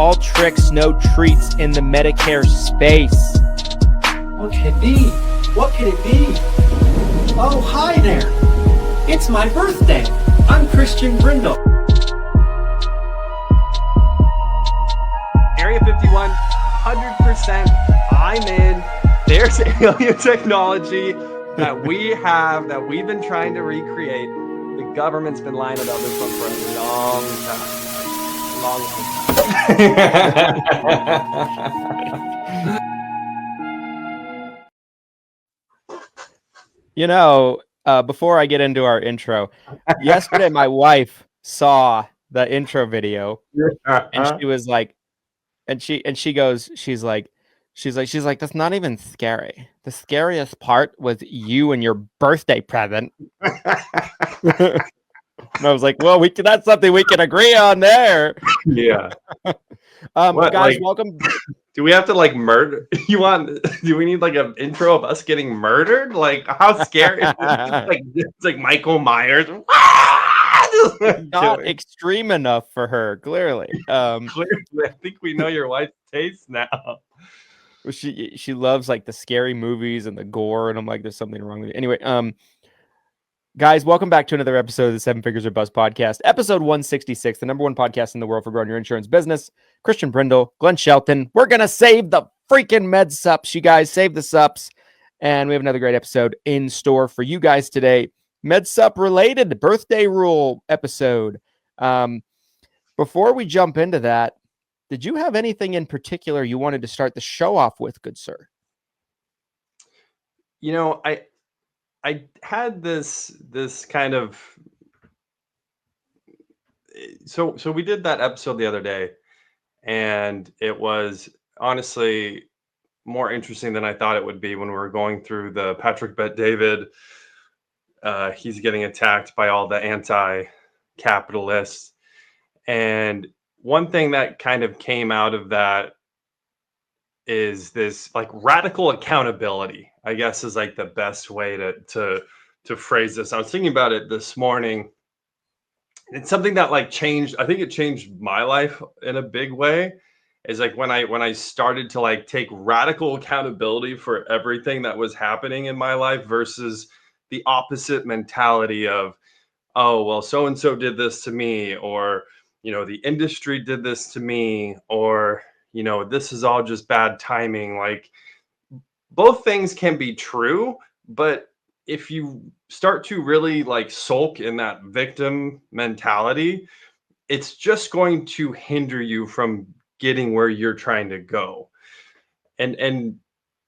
All tricks, no treats in the Medicare space. What could it be? What could it be? Oh, hi there. It's my birthday. I'm Christian Brindle. Area 51, 100%. I'm in. There's alien technology that we've been trying to recreate. The government's been lying about this one for a long time. Long You know, before I get into our intro, yesterday my wife saw the intro video and she was like, she's like, that's not even scary. The scariest part was you and your birthday present. And I was like, well, that's something we can agree on there. Yeah. Guys, welcome. Do we have to murder? Do we need an intro of us getting murdered? How scary? It's like Michael Myers. Not extreme enough for her, clearly. Clearly, I think we know your wife's taste now. She loves the scary movies and the gore, and I'm like, there's something wrong with it. Anyway, guys, welcome back to another episode of the Seven Figures or Bust podcast, episode 166, the number one podcast in the world for growing your insurance business. Christian Brindle, Glenn Shelton. We're gonna save the freaking med sups, you guys. Save the sups, and we have another great episode in store for you guys today. Med sup related birthday rule episode. Before we jump into that, did you have anything in particular you wanted to start the show off with, good sir? You know, I had this kind of so we did that episode the other day, and it was honestly more interesting than I thought it would be when we were going through the Patrick Bet-David. He's getting attacked by all the anti-capitalists. And one thing that kind of came out of that is this radical accountability, I guess, is the best way to phrase this. I was thinking about it this morning. It's something that changed. I think it changed my life in a big way. Is when I started to take radical accountability for everything that was happening in my life versus the opposite mentality of, oh, well, so-and-so did this to me, or, the industry did this to me, or, this is all just bad timing. Both things can be true, but if you start to really sulk in that victim mentality, it's just going to hinder you from getting where you're trying to go. And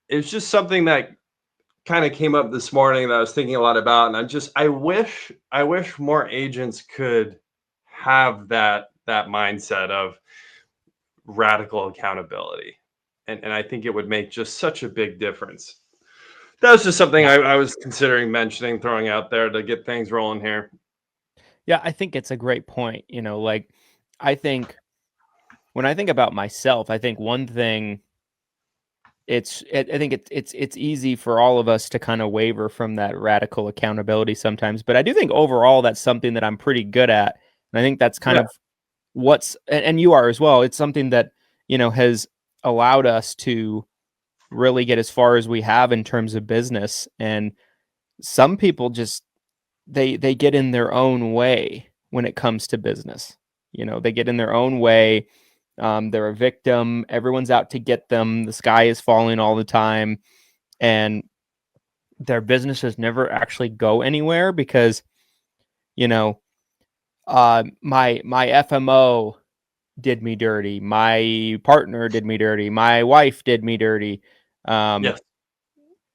it's just something that kind of came up this morning that I was thinking a lot about. And I wish more agents could have that mindset of radical accountability. And I think it would make just such a big difference. That was just something I was considering mentioning, throwing out there to get things rolling here. Yeah, I think it's a great point. I think when I think about myself, I think one thing I think it's easy for all of us to kind of waver from that radical accountability sometimes, but I do think overall that's something that I'm pretty good at. And I think that's kind of and you are as well. It's something that, has allowed us to really get as far as we have in terms of business. And some people just, they get in their own way when it comes to business. They get in their own way. They're a victim. Everyone's out to get them. The sky is falling all the time. And their businesses never actually go anywhere because, my FMO did me dirty. My partner did me dirty. My wife did me dirty. Yes.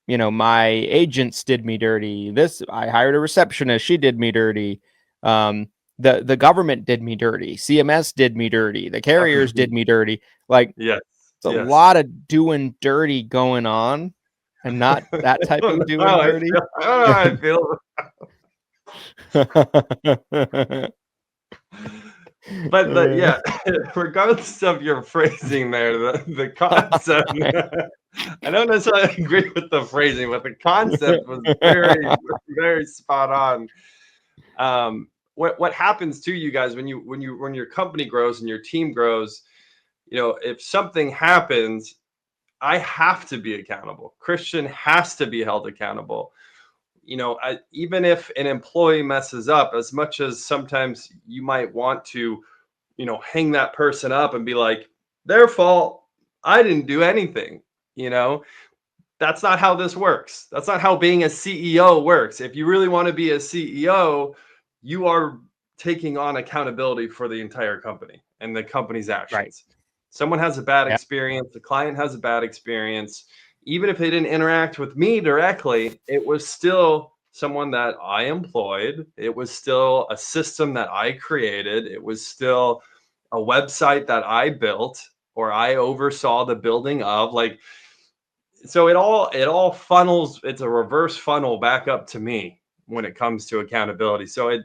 My agents did me dirty. I hired a receptionist. She did me dirty. The government did me dirty. CMS did me dirty. The carriers did me dirty. Yes. It's a lot of doing dirty going on, and not that type of doing dirty. I feel. But regardless of your phrasing there, the concept, I don't necessarily agree with the phrasing, but the concept was very, very spot on. What happens to you guys when your company grows and your team grows, if something happens, I have to be accountable. Christian has to be held accountable. Even if an employee messes up, as much as sometimes you might want to, hang that person up and be like, their fault, I didn't do anything. That's not how this works. That's not how being a CEO works. If you really want to be a CEO, you are taking on accountability for the entire company and the company's Right. actions. Someone has a bad Yeah. experience, the client has a bad experience. Even if they didn't interact with me directly, it was still someone that I employed. It was still a system that I created. It was still a website that I built or I oversaw the building of. So it all funnels. It's a reverse funnel back up to me when it comes to accountability. So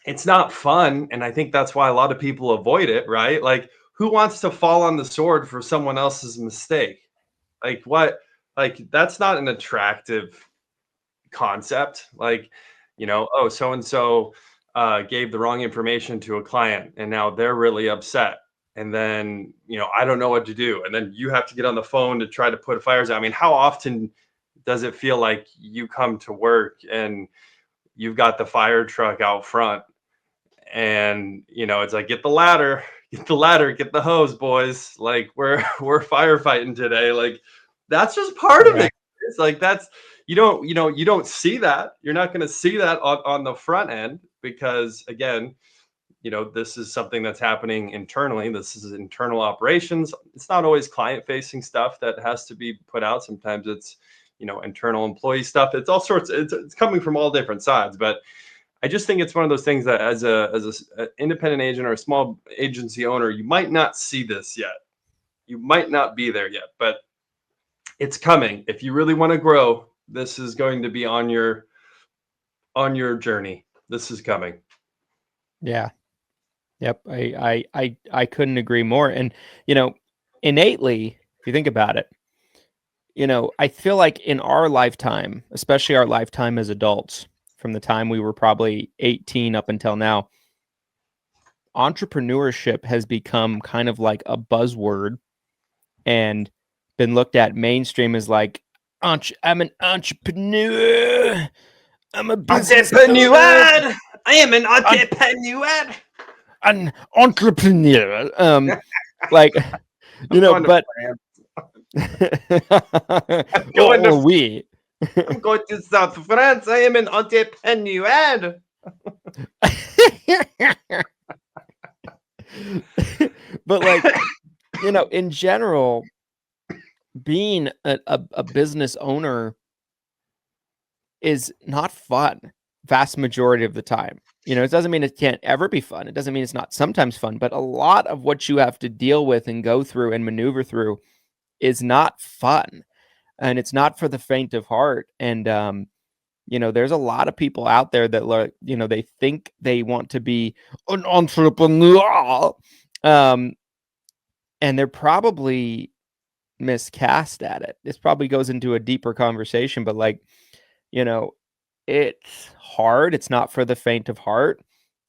it's not fun, and I think that's why a lot of people avoid it, right? Like, who wants to fall on the sword for someone else's mistake? Like, what? Like, that's not an attractive concept. Like, oh, so and so gave the wrong information to a client and now they're really upset, and then I don't know what to do, and then you have to get on the phone to try to put fires out. I mean, how often does it feel like you come to work and you've got the fire truck out front, and it's like, get the ladder, get the hose, boys, like we're firefighting today. Like, that's just part of Yeah. it. It's like, that's, you don't see that. You're not going to see that on the front end, because again, this is something that's happening internally. This is internal operations. It's not always client facing stuff that has to be put out. Sometimes it's internal employee stuff. It's all sorts. It's coming from all different sides. But I just think it's one of those things that as a independent agent or a small agency owner, you might not see this yet. You might not be there yet, but it's coming. If you really want to grow, this is going to be on your journey. This is coming. Yeah. Yep. I couldn't agree more. And, innately, if you think about it, I feel like in our lifetime, especially our lifetime as adults, from the time we were probably 18 up until now, entrepreneurship has become kind of like a buzzword and been looked at mainstream as like, I'm an entrepreneur. I'm a business owner. Entrepreneur. I am an entrepreneur. An entrepreneur. Like, I'm going to but I'm going to we. I'm going to South France. I am an entrepreneur. But like, in general, being a business owner is not fun vast majority of the time. It doesn't mean it can't ever be fun. It doesn't mean it's not sometimes fun, but a lot of what you have to deal with and go through and maneuver through is not fun. And it's not for the faint of heart. And, there's a lot of people out there that, they think they want to be an entrepreneur. And they're probably miscast at it. This probably goes into a deeper conversation, but it's hard. It's not for the faint of heart.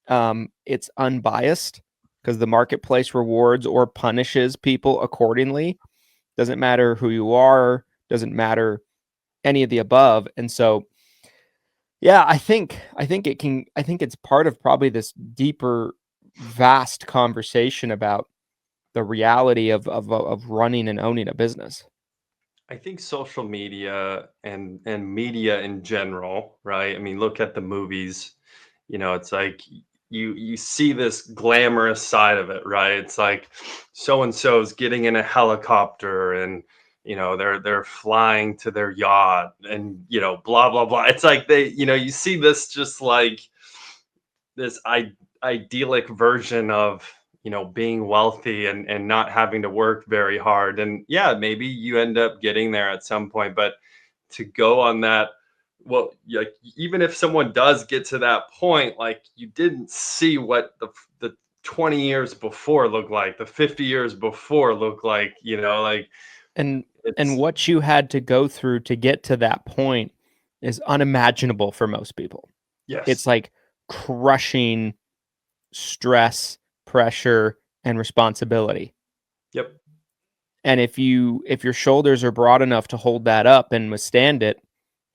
It's unbiased because the marketplace rewards or punishes people accordingly. Doesn't matter who you are, doesn't matter any of the above. And so, yeah, I think it's part of probably this deeper, vast conversation about the reality of running and owning a business. I think social media and media in general, right? I mean, look at the movies. It's like you see this glamorous side of it, right? It's like so and so's getting in a helicopter and they're flying to their yacht and blah blah blah. It's like you see this just like this idyllic version of being wealthy and not having to work very hard. And yeah, maybe you end up getting there at some point, but to go on that, well, like, even if someone does get to that point, like, you didn't see what the 20 years before looked like, the 50 years before looked like, like, And it's what you had to go through to get to that point is unimaginable for most people. yes. It's like crushing stress, pressure, and responsibility. Yep. And if your shoulders are broad enough to hold that up and withstand it,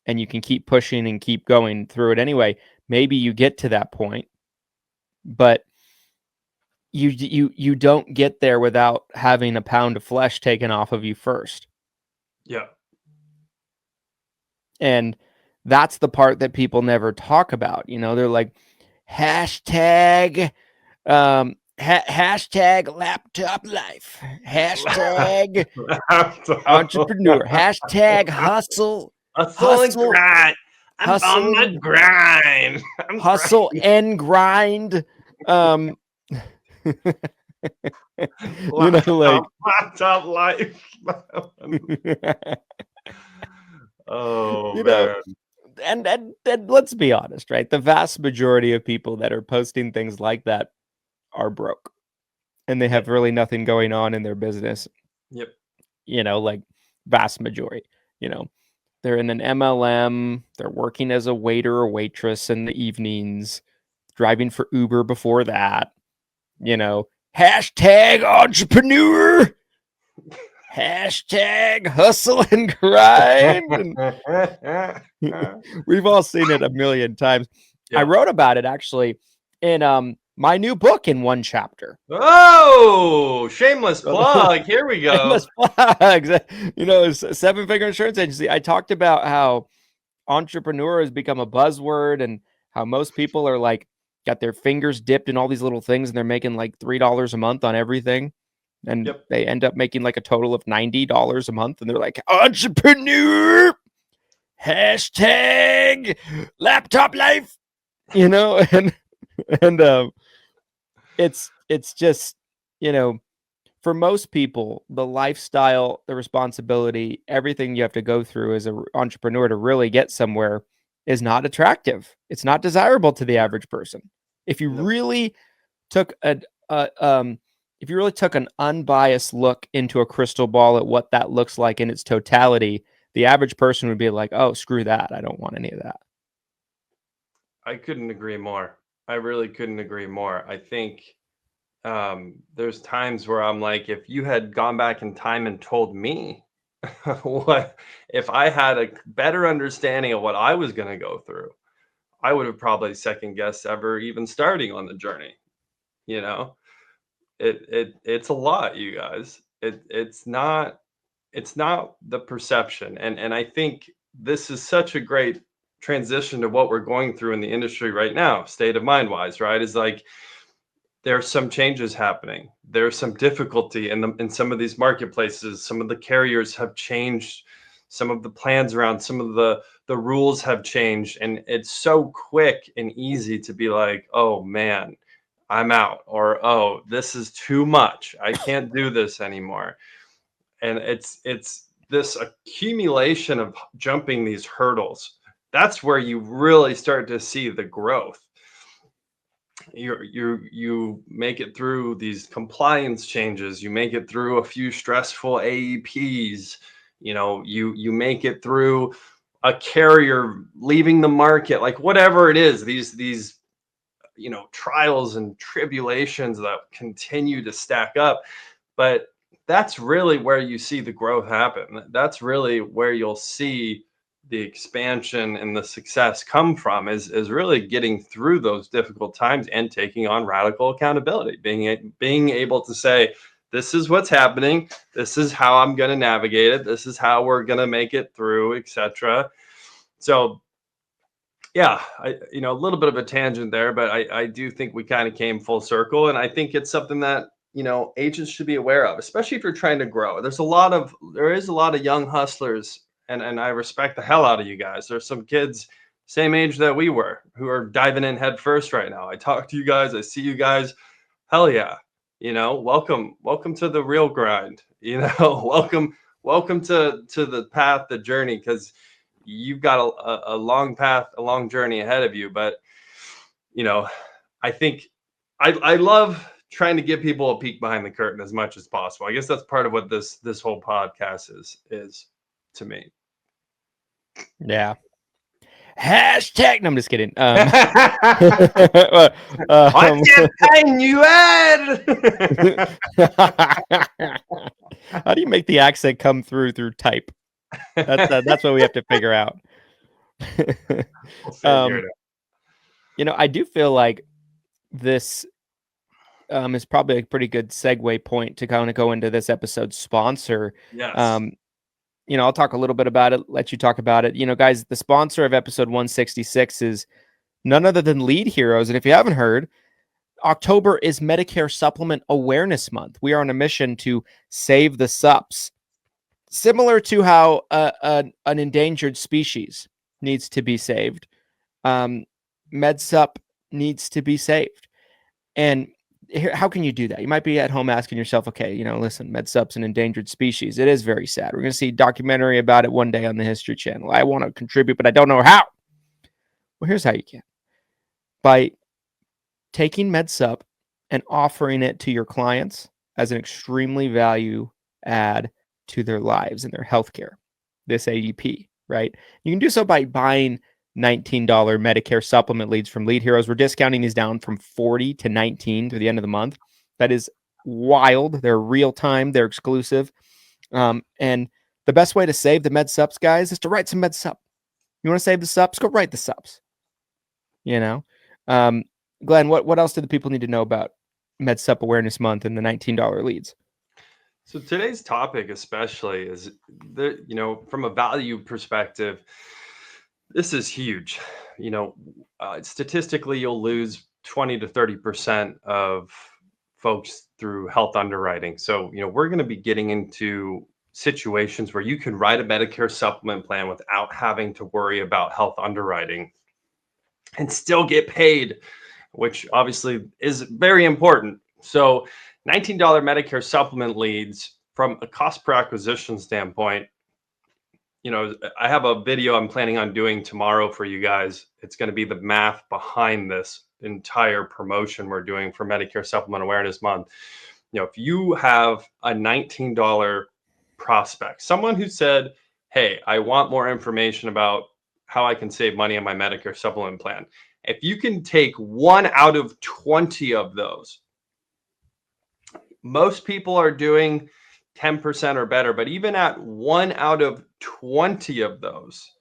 and you can keep pushing and keep going through it anyway, maybe you get to that point. But you don't get there without having a pound of flesh taken off of you first. Yeah. And that's the part that people never talk about. You know, they're like, hashtag hashtag laptop life, hashtag entrepreneur, hashtag hustle and grind. I'm on hustle my and grind. hustle and grind. You know, like laptop life. Oh, you man. know, and let's be honest, right? The vast majority of people that are posting things like that are broke, and they have really nothing going on in their business. Yep. You know, like vast majority. You know, they're in an MLM. They're working as a waiter or waitress in the evenings, driving for Uber before that. You know, hashtag entrepreneur, hashtag hustle and grind. And we've all seen it a million times. Yeah. I wrote about it actually in my new book in one chapter. Oh, shameless plug. Here we go. Shameless plugs. You know, it's a 7-figure insurance agency. I talked about how entrepreneur has become a buzzword and how most people are like got their fingers dipped in all these little things and they're making like $3 a month on everything. And they end up making like a total of $90 a month. And they're like, entrepreneur, hashtag laptop life, you know, and it's just, you know, for most people, the lifestyle, the responsibility, everything you have to go through as an entrepreneur to really get somewhere is not attractive. It's not desirable to the average person. If you really took an unbiased look into a crystal ball at what that looks like in its totality, the average person would be like, "Oh, screw that. I don't want any of that." I couldn't agree more. I really couldn't agree more. I think there's times where I'm like, if you had gone back in time and told me what if I had a better understanding of what I was going to go through, I would have probably second guessed ever even starting on the journey. You know, it's a lot, you guys. It's not the perception, and I think this is such a great transition to what we're going through in the industry right now, state of mind wise, right? Is like there's some changes happening. There's some difficulty in some of these marketplaces. Some of the carriers have changed some of the plans around, some of the rules have changed, and it's so quick and easy to be like, oh man, I'm out, or oh, this is too much. I can't do this anymore. And it's this accumulation of jumping these hurdles. That's where you really start to see the growth. You make it through these compliance changes, you make it through a few stressful AEPs, you know, you make it through a carrier leaving the market, like whatever it is, these you know, trials and tribulations that continue to stack up. But that's really where you see the growth happen. That's really where you'll see the expansion and the success come from, is really getting through those difficult times and taking on radical accountability, being able to say, this is what's happening, this is how I'm going to navigate it, this is how we're going to make it through, etc. So yeah, you know, a little bit of a tangent there, but I do think we kind of came full circle, and I think it's something that, you know, agents should be aware of, especially if you're trying to grow. There is a lot of young hustlers, and I respect the hell out of you guys. There's some kids same age that we were who are diving in head first right now. I talk to you guys, I see you guys. Hell yeah. You know, welcome to the real grind. You know, welcome to the path, the journey, because you've got a long path, a long journey ahead of you. But, you know, I think I love trying to give people a peek behind the curtain as much as possible. I guess that's part of what this whole podcast is to me. Yeah. Hashtag. No, I'm just kidding. What campaign you had? How do you make the accent come through type? That's what we have to figure out. We'll figure it out. I do feel like this is probably a pretty good segue point to kind of go into this episode's sponsor. Yes. I'll talk a little bit about it, let you talk about it. Guys, the sponsor of episode 166 is none other than Lead Heroes. And if you haven't heard, October is Medicare Supplement Awareness Month. We are on a mission to save the SUPs, similar to how an endangered species needs to be saved. MedSup needs to be saved. And how can you do that? You might be at home asking yourself, okay, listen, MedSup's an endangered species. It is very sad. We're going to see a documentary about it one day on the History Channel. I want to contribute, but I don't know how. Well, here's how you can. By taking MedSup and offering it to your clients as an extremely value add to their lives and their healthcare, this AEP, right? You can do so by buying $19 Medicare supplement leads from Lead Heroes. We're discounting these down from $40 to $19 through the end of the month. That is wild. They're real time. They're exclusive. And the best way to save the MedSups, guys, is to write some MedSup. You want to save the SUPs? Go write the SUPs. Glenn, what else do the people need to know about MedSup Awareness Month and the $19 leads? So today's topic especially is, from a value perspective, this is huge. Statistically, you'll lose 20 to 30% of folks through health underwriting. So, we're going to be getting into situations where you can write a Medicare supplement plan without having to worry about health underwriting and still get paid, which obviously is very important. So $19 Medicare supplement leads, from a cost per acquisition standpoint, I have a video I'm planning on doing tomorrow for you guys. It's going to be the math behind this entire promotion we're doing for Medicare Supplement Awareness Month. If you have a $19 prospect, someone who said, hey, I want more information about how I can save money on my Medicare supplement plan. If you can take 1 out of 20 of those, most people are doing 10% or better, but even at 1 out of 20 of those,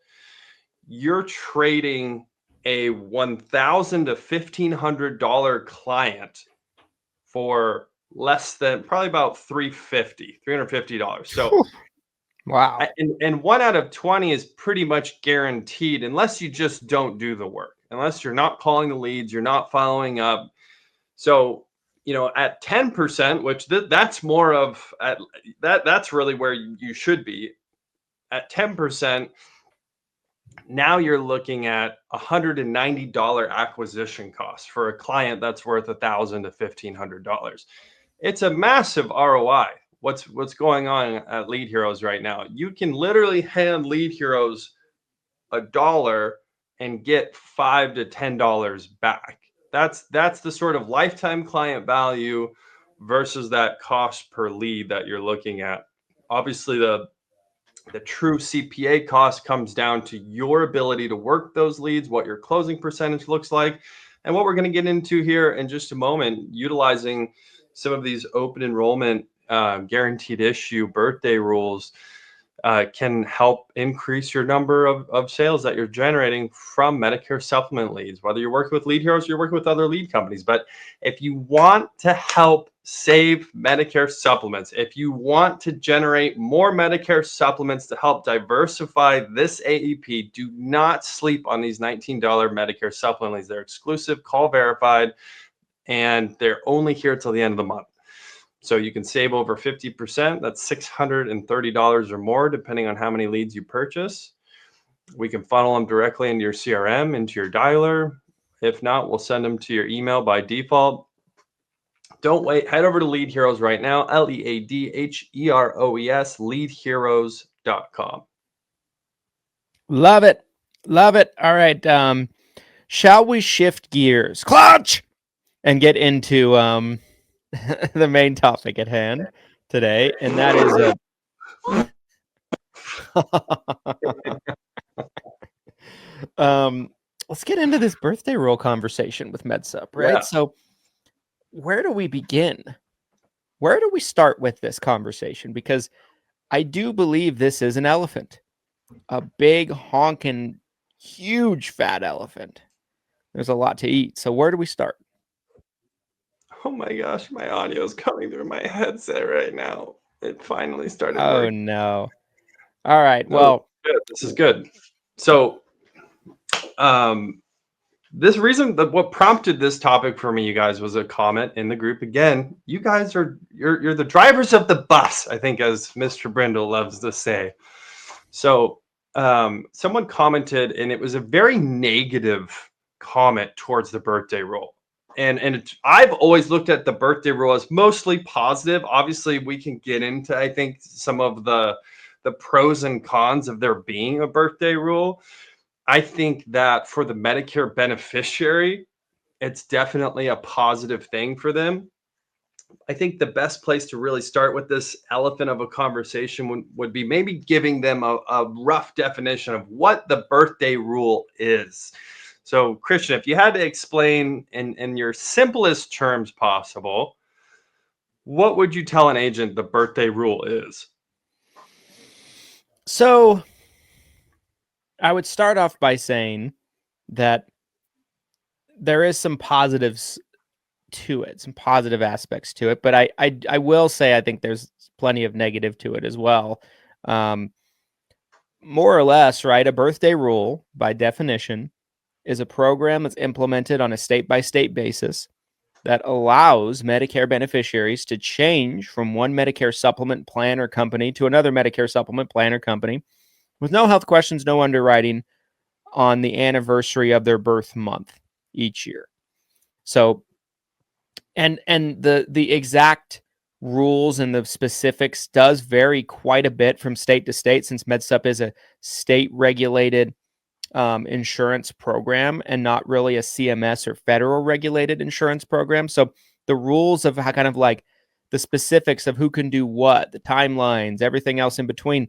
you're trading a $1,000 to $1,500 client for less than probably about $350. So wow. And 1 out of 20 is pretty much guaranteed, unless you just don't do the work, unless you're not calling the leads, you're not following up. So at 10%, which that's more of that's really where you should be. At 10%, now you're looking at $190 acquisition cost for a client that's worth $1,000 to $1,500. It's a massive ROI. What's going on at Lead Heroes right now? You can literally hand Lead Heroes $1 and get $5 to $10 back. That's the sort of lifetime client value versus that cost per lead that you're looking at. Obviously, the true CPA cost comes down to your ability to work those leads, what your closing percentage looks like, and what we're going to get into here in just a moment, utilizing some of these open enrollment guaranteed issue birthday rules can help increase your number of sales that you're generating from Medicare supplement leads, whether you're working with Lead Heroes or you're working with other lead companies. But if you want to help save Medicare supplements, if you want to generate more Medicare supplements to help diversify this AEP, do not sleep on these $19 Medicare supplement leads. They're exclusive, call verified, and they're only here till the end of the month. So you can save over 50%. That's $630 or more, depending on how many leads you purchase. We can funnel them directly into your CRM, into your dialer. If not, we'll send them to your email by default. Don't wait. Head over to Lead Heroes right now, LEADHEROES, leadheroes.com. Love it. Love it. All right. Shall we shift gears? Clutch! And get into the main topic at hand today, and that is um, let's get into this birthday rule conversation with MedSup, right? Yeah. So, where do we begin? Where do we start with this conversation? Because I do believe this is an elephant, a big, honking, huge, fat elephant. There's a lot to eat. So, where do we start? Oh my gosh, my audio is coming through my headset right now. It finally started Oh, working. no. All right. No, Well, good. This is good. So, this reason that what prompted this topic for me, you guys, was a comment in the group. Again, you guys are you're the drivers of the bus, I think, as Mr. Brindle loves to say. So, someone commented, and it was a very negative comment towards the birthday rule. And I've always looked at the birthday rule as mostly positive. Obviously, we can get into, I think, some of the pros and cons of there being a birthday rule. I think that for the Medicare beneficiary, it's definitely a positive thing for them. I think the best place to really start with this elephant of a conversation would be maybe giving them a rough definition of what the birthday rule is. So, Christian, if you had to explain in your simplest terms possible, what would you tell an agent the birthday rule is? so I would start off by saying that there is some positives to it, some positive aspects to it, but I will say I think there's plenty of negative to it as well. Um, More or less, right? A birthday rule, by definition, is a program that's implemented on a state by state basis that allows Medicare beneficiaries to change from one Medicare supplement plan or company to another Medicare supplement plan or company with no health questions, no underwriting on the anniversary of their birth month each year. So, and the exact rules and the specifics does vary quite a bit from state to state, since MedSup is a state regulated insurance program and not really a CMS or federal regulated insurance program. So the rules of how kind of like the specifics of who can do what, the timelines, everything else in between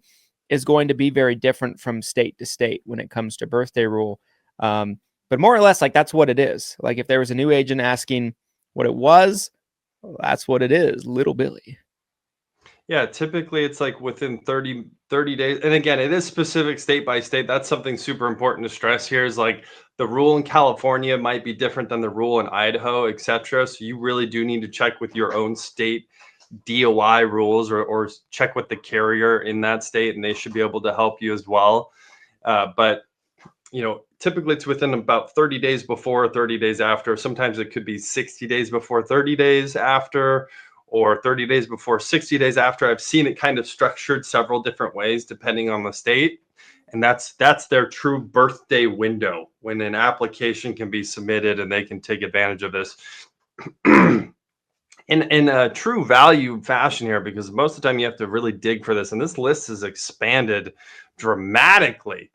is going to be very different from state to state when it comes to birthday rule. But more or less, like that's what it is. Like if there was a new agent asking what it was, well, that's what it is, Little Billy. Yeah, typically it's like within 30 days. And again, it is specific state by state. That's something super important to stress here is like the rule in California might be different than the rule in Idaho, etc. So you really do need to check with your own state DOI rules or check with the carrier in that state, and they should be able to help you as well. But typically it's within about 30 days before, 30 days after. Sometimes it could be 60 days before, 30 days after, or 30 days before, 60 days after. I've seen it kind of structured several different ways depending on the state. And that's their true birthday window when an application can be submitted and they can take advantage of this in a true value fashion here, because most of the time you have to really dig for this. And this list has expanded dramatically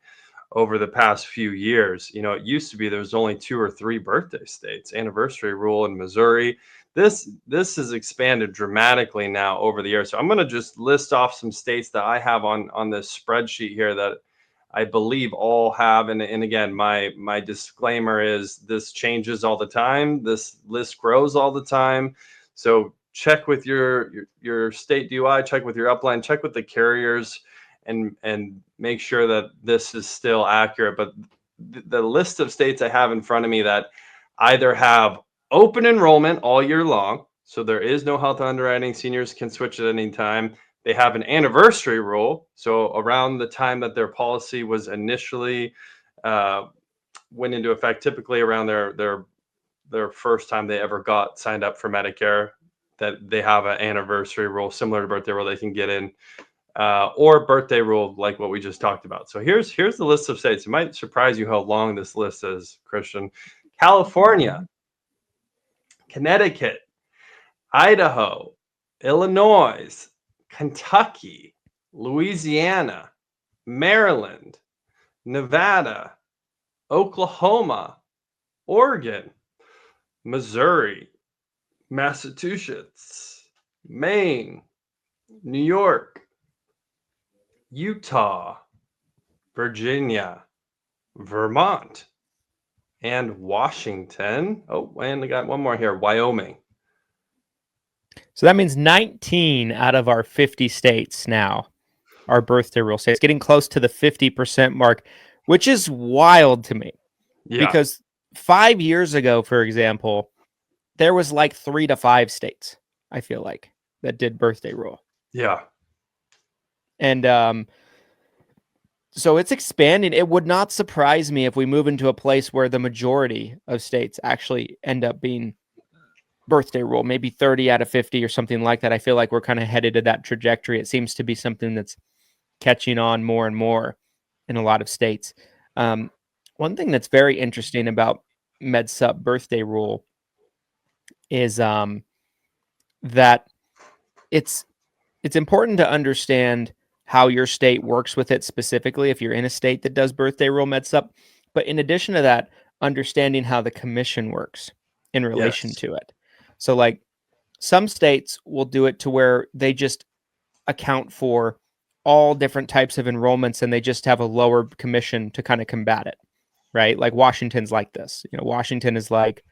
over the past few years. It used to be there was only 2 or 3 birthday states, anniversary rule in Missouri. This has expanded dramatically now over the years. So I'm going to just list off some states that I have on this spreadsheet here that I believe all have. And again, my disclaimer is this changes all the time. This list grows all the time. So check with your state DUI, check with your upline, check with the carriers, and make sure that this is still accurate. But the list of states I have in front of me that either have open enrollment all year long, so there is no health underwriting, seniors can switch at any time. They have an anniversary rule, so around the time that their policy was initially went into effect, typically around their first time they ever got signed up for Medicare, that they have an anniversary rule similar to birthday rule they can get in, or birthday rule like what we just talked about. So here's the list of states. It might surprise you how long this list is, Christian. California, Connecticut, Idaho, Illinois, Kentucky, Louisiana, Maryland, Nevada, Oklahoma, Oregon, Missouri, Massachusetts, Maine, New York, Utah, Virginia, Vermont, and Washington. Oh, and I got one more here, Wyoming. So that means 19 out of our 50 states now are birthday rule states, getting close to the 50% mark, which is wild to me. Yeah. Because 5 years ago, for example, there was like 3 to 5 states, I feel like, that did birthday rule. Yeah. And so it's expanding. It would not surprise me if we move into a place where the majority of states actually end up being birthday rule, maybe 30 out of 50 or something like that. I feel like we're kind of headed to that trajectory. It seems to be something that's catching on more and more in a lot of states. One thing that's very interesting about MedSup birthday rule is that it's important to understand how your state works with it specifically if you're in a state that does birthday rule MedSup. But in addition to that, understanding how the commission works in relation to it. So like some states will do it to where they just account for all different types of enrollments and they just have a lower commission to kind of combat it, right? Like Washington's like this. Washington is like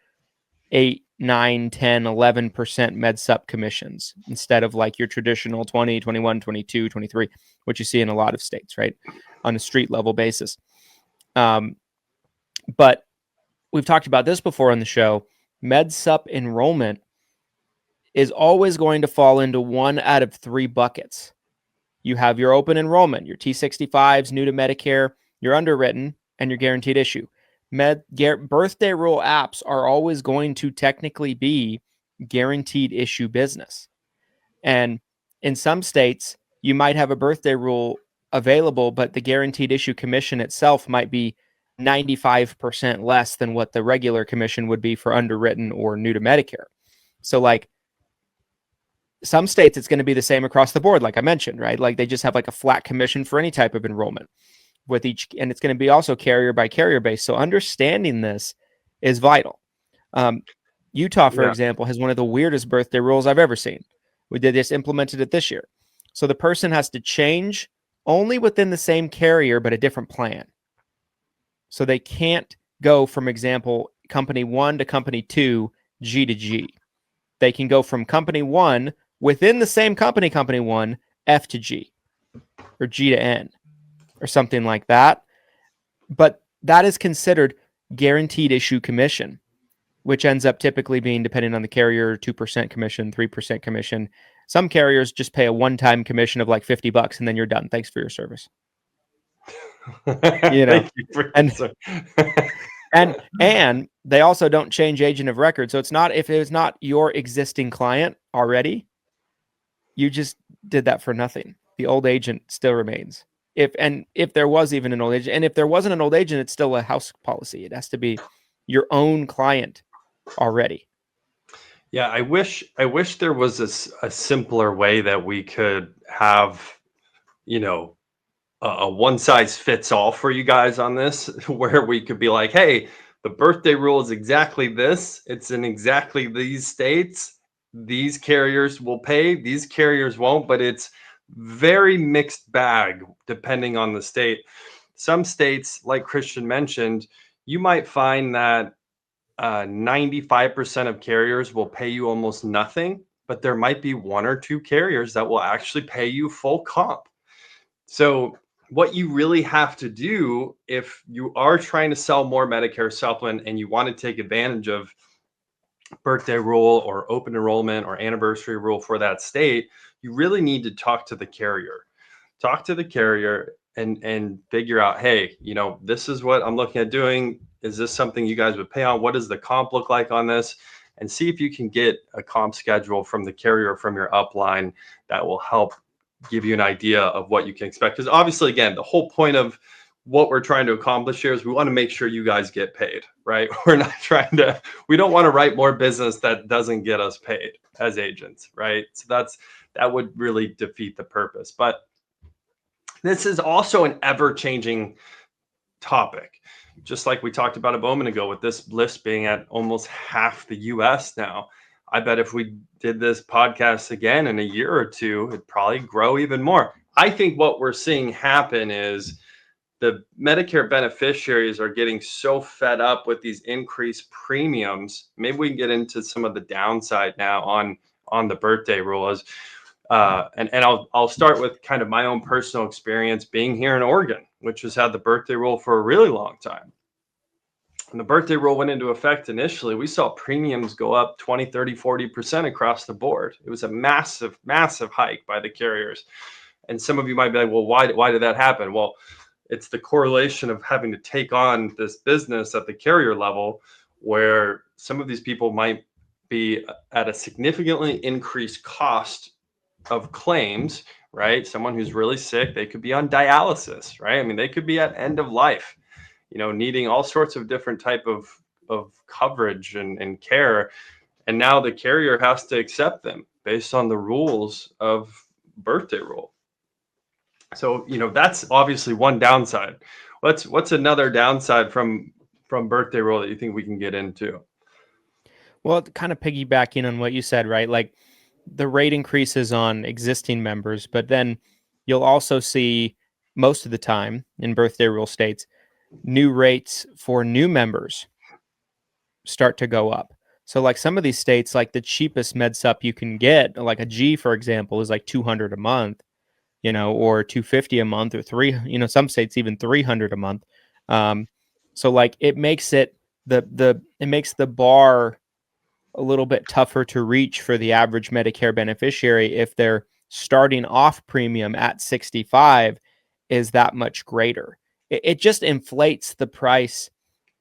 8, 9, 10, 11% MedSup commissions instead of like your traditional 20, 21, 22, 23, which you see in a lot of states, right? On a street level basis. But we've talked about this before on the show. MedSup enrollment is always going to fall into one out of 3 buckets. You have your open enrollment, your T65s, new to Medicare, your underwritten, and your guaranteed issue. Birthday rule apps are always going to technically be guaranteed issue business. And in some states, you might have a birthday rule available, but the guaranteed issue commission itself might be 95% less than what the regular commission would be for underwritten or new to Medicare. So like some states, it's going to be the same across the board, like I mentioned, right? Like they just have like a flat commission for any type of enrollment with each, and it's going to be also carrier by carrier based. So understanding this is vital. Utah, for example, has one of the weirdest birthday rules I've ever seen. We implemented it this year. So the person has to change only within the same carrier, but a different plan. So they can't go from example, company 1 to company 2, G to G. They can go from company 1 within the same company 1, F to G or G to N or something like that. But that is considered guaranteed issue commission, which ends up typically being, depending on the carrier, 2% commission, 3% commission. Some carriers just pay a one-time commission of like $50 and then you're done. Thanks for your service. Thank you for and they also don't change agent of record. So it's not, if it's not your existing client already, you just did that for nothing. The old agent still remains. If there was even an old agent, and if there wasn't an old agent, it's still a house policy. It has to be your own client already. Yeah, I wish there was a simpler way that we could have, a one size fits all for you guys on this, where we could be like, hey, the birthday rule is exactly this. It's in exactly these states. These carriers will pay, these carriers won't, but it's very mixed bag depending on the state. Some states, like Christian mentioned, you might find that 95% of carriers will pay you almost nothing, but there might be 1 or 2 carriers that will actually pay you full comp. So what you really have to do if you are trying to sell more Medicare Supplement and you want to take advantage of birthday rule or open enrollment or anniversary rule for that state, you really need to talk to the carrier. Talk to the carrier and figure out, hey, this is what I'm looking at doing. Is this something you guys would pay on? What does the comp look like on this? And see if you can get a comp schedule from the carrier, from your upline, that will help give you an idea of what you can expect. Because obviously, again, the whole point of what we're trying to accomplish here is we want to make sure you guys get paid, right? We don't want to write more business that doesn't get us paid as agents, right? So that would really defeat the purpose. But this is also an ever-changing topic. Just like we talked about a moment ago with this list being at almost half the US now. I bet if we did this podcast again in a year or two, it'd probably grow even more. I think what we're seeing happen is the Medicare beneficiaries are getting so fed up with these increased premiums. Maybe we can get into some of the downside now on the birthday rule. And I'll start with kind of my own personal experience being here in Oregon, which has had the birthday rule for a really long time. When the birthday rule went into effect initially, we saw premiums go up 20, 30, 40% across the board. It was a massive, massive hike by the carriers. And some of you might be like, well, why did that happen? Well, it's the correlation of having to take on this business at the carrier level, where some of these people might be at a significantly increased cost of claims, right? Someone who's really sick, they could be on dialysis, right? I mean, they could be at end of life, needing all sorts of different type of coverage and care. And now the carrier has to accept them based on the rules of birthday rule. So, that's obviously one downside. What's another downside from birthday rule that you think we can get into? Well, kind of piggybacking on what you said, right? Like the rate increases on existing members, but then you'll also see most of the time in birthday rule states, new rates for new members start to go up. So like some of these states, like the cheapest med sup you can get, like a G, for example, is like $200 a month, or $250 a month, or some states even $300 a month. So like it makes it makes the bar a little bit tougher to reach for the average Medicare beneficiary if their starting off premium at 65 is that much greater. It just inflates the price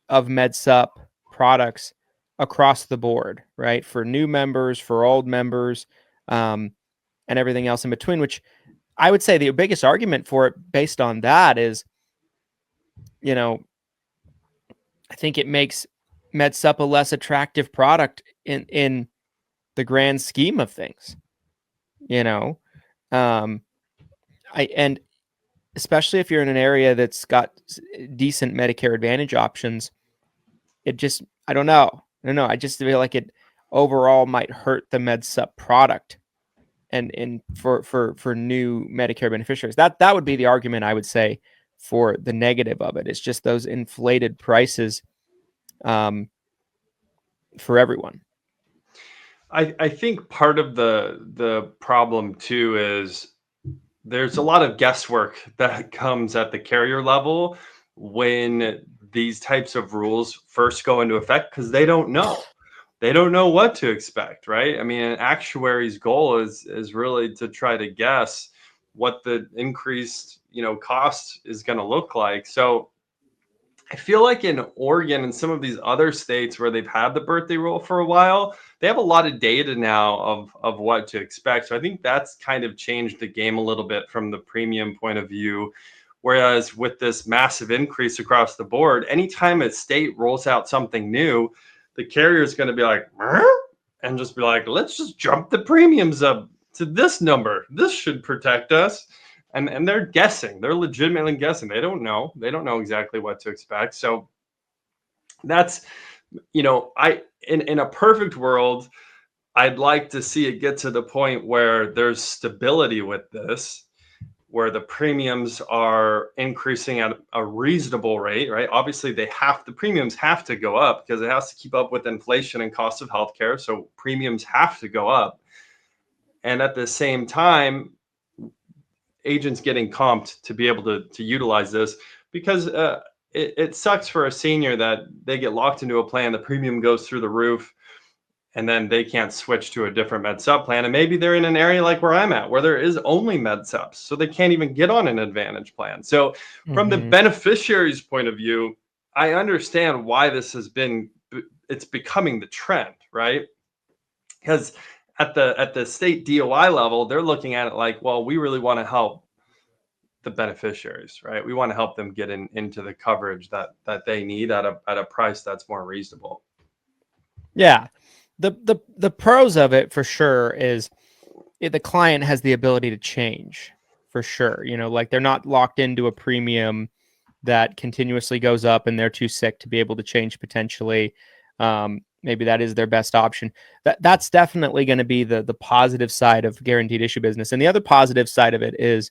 of MedSup products across the board, right? For new members, for old members, and everything else in between, which I would say the biggest argument for it based on that is, I think it makes MedSup a less attractive product in the grand scheme of things, and especially if you're in an area that's got decent Medicare Advantage options, I don't know. I just feel like it overall might hurt the MedSup product and for new Medicare beneficiaries. That would be the argument I would say for the negative of it. It's just those inflated prices for everyone. I think part of the problem too is there's a lot of guesswork that comes at the carrier level when these types of rules first go into effect, because they don't know what to expect, right? I mean, an actuary's goal is really to try to guess what the increased cost is going to look like. So I feel like in Oregon and some of these other states where they've had the birthday rule for a while, they have a lot of data now of what to expect. So I think that's kind of changed the game a little bit from the premium point of view. Whereas with this massive increase across the board, anytime a state rolls out something new, the carrier is going to be like, and just be like, let's just jump the premiums up to this number. This should protect us. And they're guessing. They're legitimately guessing. They don't know exactly what to expect. So that's, in a perfect world, I'd like to see it get to the point where there's stability with this, where the premiums are increasing at a reasonable rate, right? Obviously, the premiums have to go up because it has to keep up with inflation and cost of healthcare. So premiums have to go up. And at the same time, agents getting comped to be able to utilize this, because it sucks for a senior that they get locked into a plan, the premium goes through the roof, and then they can't switch to a different MedSup plan. And maybe they're in an area like where I'm at, where there is only MedSups, so they can't even get on an Advantage plan. So from the beneficiary's point of view, I understand why it's becoming the trend, right? Because at the state DOI level, they're looking at it like, well, we really want to help the beneficiaries, right? We want to help them get into the coverage that they need at a price that's more reasonable. Yeah. The pros of it for sure is the client has the ability to change for sure. Like they're not locked into a premium that continuously goes up and they're too sick to be able to change potentially. Maybe that is their best option. That's definitely going to be the positive side of guaranteed issue business. And the other positive side of it is,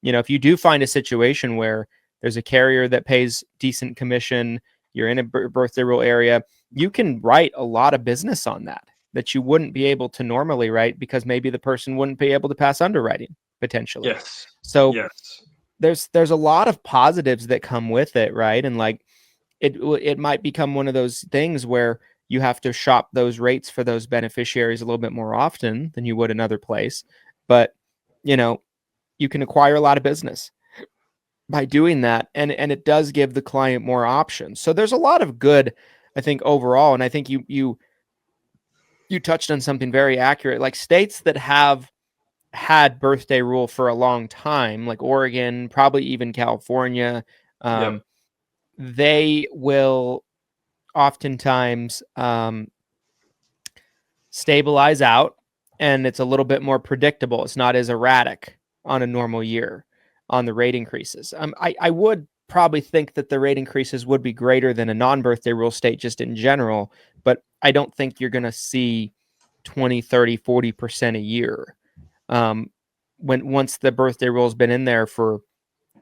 if you do find a situation where there's a carrier that pays decent commission, you're in a birthday rule area, you can write a lot of business on that you wouldn't be able to normally write because maybe the person wouldn't be able to pass underwriting potentially. Yes. So Yes. there's a lot of positives that come with it, right? And like it might become one of those things where you have to shop those rates for those beneficiaries a little bit more often than you would another place. But, you know, you can acquire a lot of business by doing that. And it does give the client more options. So there's a lot of good, I think, overall. And I think you touched on something very accurate. Like states that have had birthday rule for a long time, like Oregon, probably even California, Yep. they will oftentimes stabilize out, and it's a little bit more predictable. It's not as erratic on a normal year on the rate increases. I would probably think that the rate increases would be greater than a non-birthday rule state just in general, but I don't think you're going to see 20, 30, 40% a year. Once the birthday rule has been in there for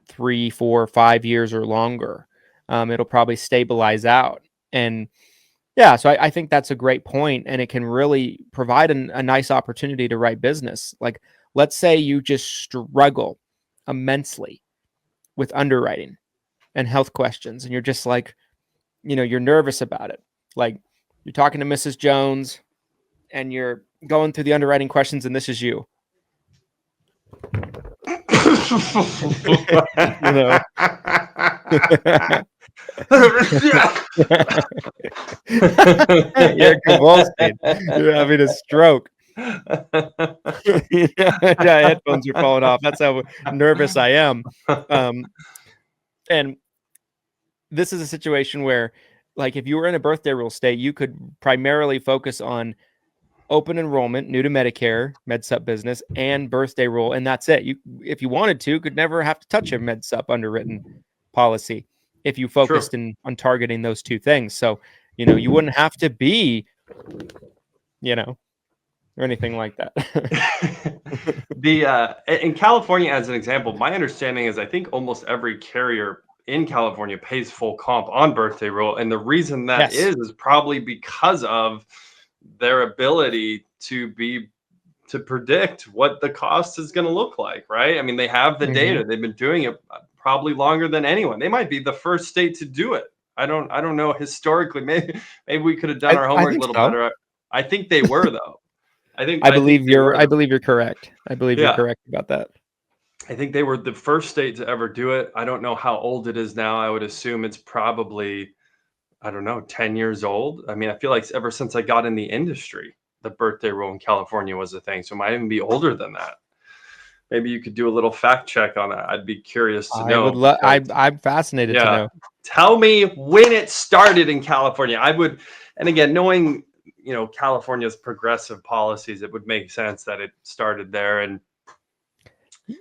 3, 4, 5 years or longer, it'll probably stabilize out. And yeah, so I think that's a great point, and it can really provide a nice opportunity to write business. Like, let's say you just struggle immensely with underwriting and health questions, and you're just like, you're nervous about it. Like, you're talking to Mrs. Jones, and you're going through the underwriting questions, and this is you. You're convulsing. You're having a stroke. Headphones are falling off. That's how nervous I am. And this is a situation where, like, if you were in a birthday rule state, you could primarily focus on open enrollment, new to Medicare, MedSup business, and birthday rule, and that's it. You, if you wanted to, could never have to touch a MedSup underwritten policy if you focused on targeting those two things. So, you wouldn't have to be, or anything like that. In California, as an example, my understanding is I think almost every carrier in California pays full comp on birthday rule, and the reason that is probably because of their ability to predict what the cost is going to look like, right? I mean, they have the data. They've been doing it probably longer than anyone. They might be the first state to do it. I don't know historically. Maybe we could have done our homework a little better. I think they were, though. I believe you're correct. I believe you're correct about that. I think they were the first state to ever do it. I don't know how old it is now. I would assume it's probably, 10 years old. I mean, I feel like ever since I got in the industry, the birthday rule in California was a thing. So it might even be older than that. Maybe you could do a little fact check on that. I'd be curious to know. I'm fascinated to know. Tell me when it started in California. I would, and again, knowing, California's progressive policies, it would make sense that it started there. And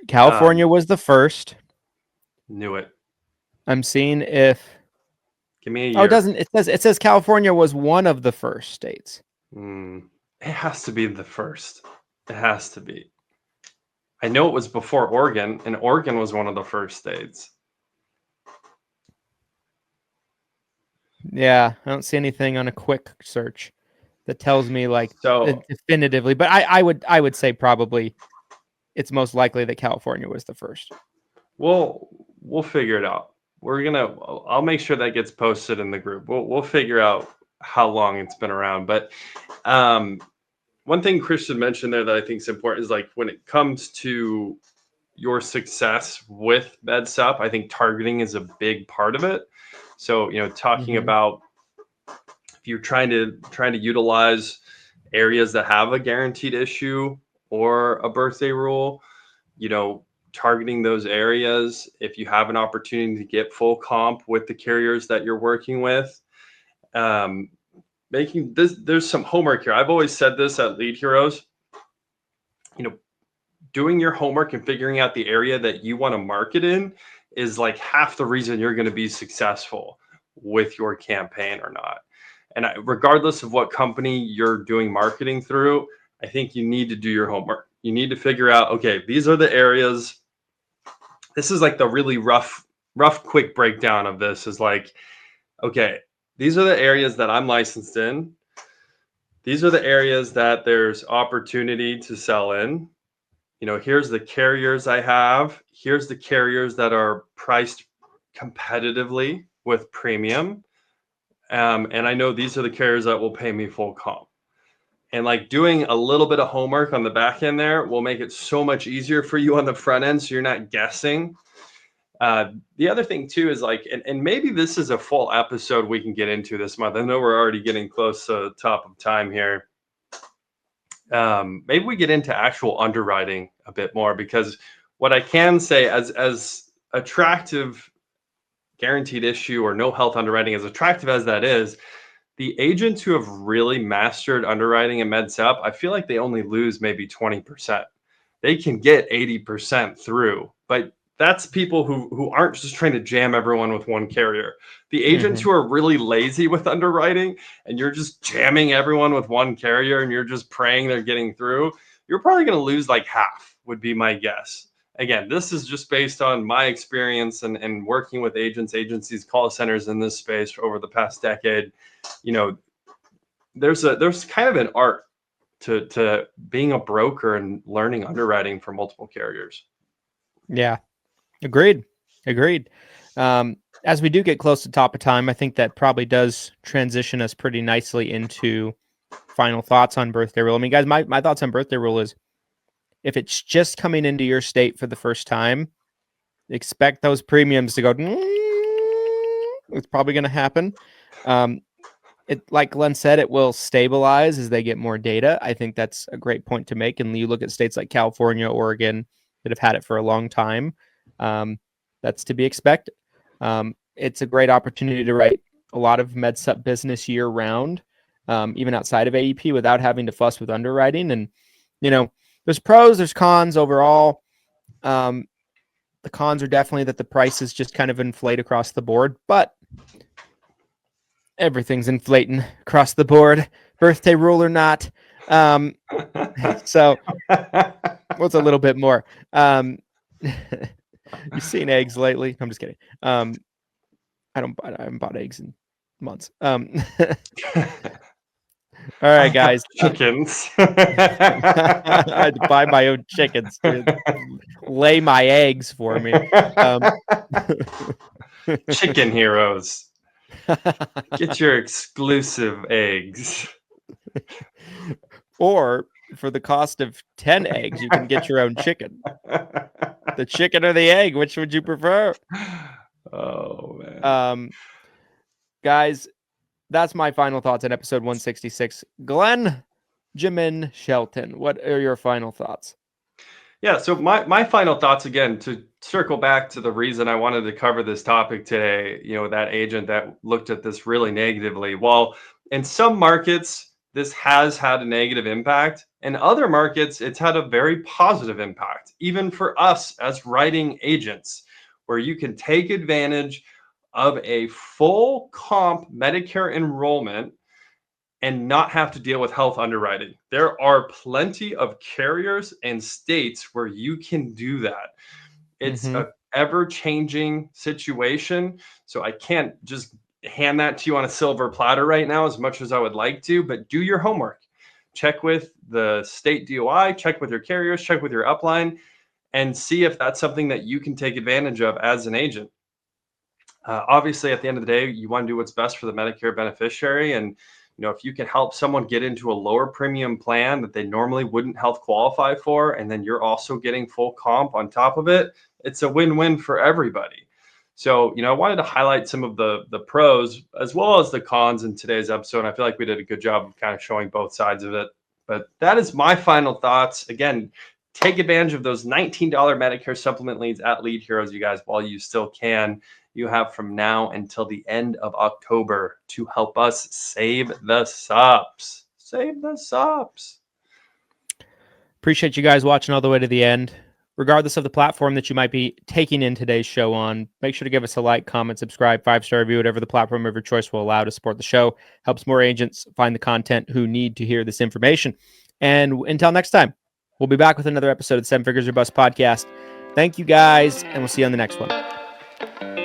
California was the first. Knew it. I'm seeing if. Give me a year. Oh, it doesn't. It says California was one of the first states. It has to be the first. It has to be. I know it was before Oregon, and Oregon was one of the first states. Yeah, I don't see anything on a quick search that tells me definitively. But I would say probably it's most likely that California was the first. We'll figure it out. I'll make sure that gets posted in the group. We'll figure out how long it's been around. But one thing Christian mentioned there that I think is important is, like, when it comes to your success with MedSup, I think targeting is a big part of it. So, talking about if you're trying to utilize areas that have a guaranteed issue or a birthday rule, targeting those areas. If you have an opportunity to get full comp with the carriers that you're working with, making this, there's some homework here. I've always said this at Lead Heroes, doing your homework and figuring out the area that you want to market in is like half the reason you're going to be successful with your campaign or not. And regardless of what company you're doing marketing through, I think you need to do your homework. You need to figure out, okay, these are the areas. This is like the really rough rough, quick breakdown of this is like, okay, these are the areas that I'm licensed in. These are the areas that there's opportunity to sell in. Here's the carriers I have. Here's the carriers that are priced competitively with premium. And I know these are the carriers that will pay me full comp. And like doing a little bit of homework on the back end there will make it so much easier for you on the front end, so you're not guessing. The other thing too is like, and maybe this is a full episode we can get into this month. I know we're already getting close to the top of time here. Maybe we get into actual underwriting a bit more, because what I can say, as attractive guaranteed issue or no health underwriting, as attractive as that is, the agents who have really mastered underwriting and MedSup, I feel like they only lose maybe 20%. They can get 80% through, but that's people who aren't just trying to jam everyone with one carrier. The agents who are really lazy with underwriting, and you're just jamming everyone with one carrier and you're just praying they're getting through, you're probably going to lose like half, would be my guess. Again, this is just based on my experience and working with agencies, call centers in this space over the past decade. There's kind of an art to being a broker and learning underwriting for multiple carriers. Yeah. Agreed. As we do get close to top of time, I think that probably does transition us pretty nicely into final thoughts on birthday rule. I mean, guys, my thoughts on birthday rule is, if it's just coming into your state for the first time, expect those premiums to go. It's probably going to happen. Like Glenn said, it will stabilize as they get more data. I think that's a great point to make. And you look at states like California, Oregon, that have had it for a long time. That's to be expected. It's a great opportunity to write a lot of MedSup business year round, even outside of AEP, without having to fuss with underwriting. And, there's pros, there's cons overall. The cons are definitely that the prices just kind of inflate across the board, but everything's inflating across the board, birthday rule or not. So what's a little bit more? You've seen eggs lately? I'm just kidding. I haven't bought eggs in months. All right, guys. Chickens. I had to buy my own chickens to lay my eggs for me. Chicken heroes. Get your exclusive eggs. Or for the cost of 10 eggs, you can get your own chicken. The chicken or the egg, which would you prefer? Oh, man. Guys, that's my final thoughts on episode 166. Glenn, Jamin, Shelton, what are your final thoughts? Yeah, so my final thoughts, again, to circle back to the reason I wanted to cover this topic today, that agent that looked at this really negatively. Well, in some markets, this has had a negative impact. In other markets, it's had a very positive impact, even for us as writing agents, where you can take advantage of a full comp Medicare enrollment and not have to deal with health underwriting. There are plenty of carriers and states where you can do that. It's an ever-changing situation, so I can't just hand that to you on a silver platter right now, as much as I would like to, but do your homework. Check with the state DOI, check with your carriers, check with your upline, and see if that's something that you can take advantage of as an agent. Obviously, at the end of the day, you want to do what's best for the Medicare beneficiary. And, if you can help someone get into a lower premium plan that they normally wouldn't health qualify for, and then you're also getting full comp on top of it, it's a win-win for everybody. So, I wanted to highlight some of the pros as well as the cons in today's episode. And I feel like we did a good job of kind of showing both sides of it. But that is my final thoughts. Again, take advantage of those $19 Medicare supplement leads at Lead Heroes, you guys, while you still can. You have from now until the end of October to help us save the subs. Save the subs. Appreciate you guys watching all the way to the end. Regardless of the platform that you might be taking in today's show on, make sure to give us a like, comment, subscribe, 5-star review, whatever the platform of your choice will allow to support the show. Helps more agents find the content who need to hear this information. And until next time, we'll be back with another episode of the 7 Figures or Bust podcast. Thank you guys, and we'll see you on the next one.